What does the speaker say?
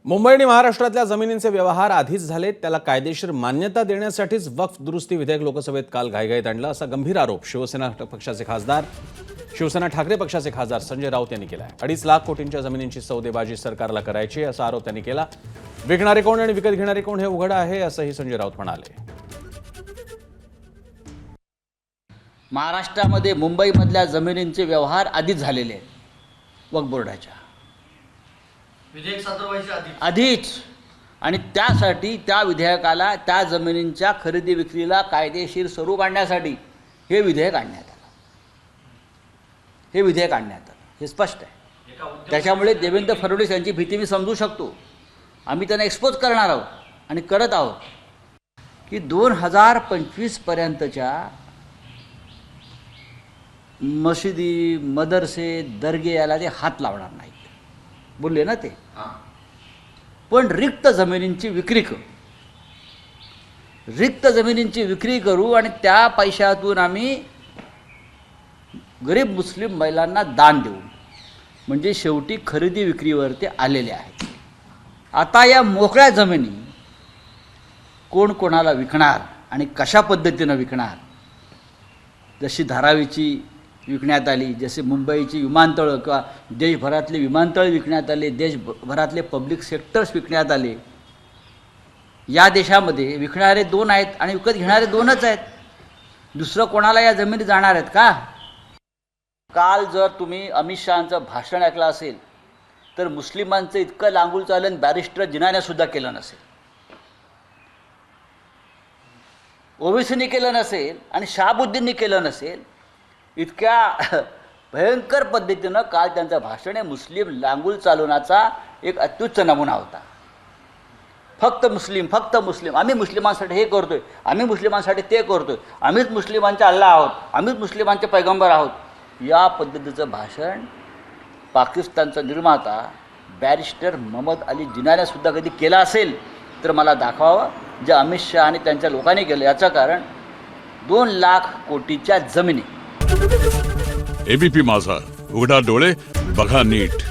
मुंबई आणि महाराष्ट्रातल्या जमिनींचे व्यवहार आधीच झालेत, त्याला कायदेशीर मान्यता देण्यासाठीच वक्फ दुरुस्ती विधेयक लोकसभेत काल घाईघाईत आणलं, असा गंभीर आरोप शिवसेना ठाकरे पक्षाचे खासदार संजय राऊत यांनी केला आहे। 2.5 लाख कोटींच्या जमिनींची सौदेबाजी सरकारला करायची असा आरोप त्यांनी केला। विकणारे कोण आणि विकत घेणारे कोण हे उघड आहे, असंही संजय राऊत म्हणाले। महाराष्ट्रामध्ये मुंबईमधल्या जमिनींचे व्यवहार आधीच झालेले आहेत वक्फ बोर्डाच्या विधेयक सादर व्हायच्या आधीच, आणि त्यासाठी त्या विधेयकाला त्या जमिनींच्या खरेदी विक्रीला कायदेशीर स्वरूप आणण्यासाठी हे विधेयक आणण्यात आलं। हे स्पष्ट आहे। त्याच्यामुळे देवेंद्र फडणवीस यांची भीती मी समजू शकतो। आम्ही त्यांना एक्सपोज करणार आहोत आणि करत आहोत की 2025 पर्यंतच्या मशिदी, मदरसे, दर्गे याला ते हात लावणार नाहीत बोलले ना ते। पण रिक्त जमिनींची विक्री करू आणि त्या पैशातून आम्ही गरीब मुस्लिम महिलांना दान देऊ, म्हणजे शेवटी खरेदी विक्रीवर ते आलेले आहेत। आता या मोकळ्या जमिनी कोण कोणाला विकणार आणि कशा पद्धतीनं विकणार, जशी धारावीची विकण्यात आली, जसे मुंबईची विमानतळं किंवा देशभरातले विमानतळ विकण्यात आले, देशभरातले पब्लिक सेक्टर्स विकण्यात आले। या देशामध्ये विकणारे 2 आहेत आणि विकत घेणारे 2च आहेत। दुसरं कोणाला या जमिनी जाणार आहेत का? काल जर तुम्ही अमित शहांचं भाषण ऐकलं असेल तर मुस्लिमांचं इतकं लांगुल चालन बॅरिस्टर जिनाने सुद्धा केलं नसेल, ओवेसींनी केलं नसेल आणि शहाबुद्दीननी केलं नसेल। इतक्या भयंकर पद्धतीनं काल त्यांचं भाषण हे मुस्लिम लांगुल चालवण्याचा एक अत्युच्च नमुना होता। फक्त मुस्लिम, आम्ही मुस्लिमांसाठी हे करतोय, आम्ही मुस्लिमांसाठी ते करतोय, आम्हीच मुस्लिमांचे अल्लाह आहोत, आम्हीच मुस्लिमांचे पैगंबर आहोत, या पद्धतीचं भाषण पाकिस्तानचा निर्माता बॅरिस्टर मोहम्मद अली जिनाने सुद्धा कधी केलं असेल तर मला दाखवावं, जे अमित शहा आणि त्यांच्या लोकांनी केलं। याचं कारण 2 लाख कोटीच्या जमिनी। एबीपी माझा, उघडा डोळे बघा नीट।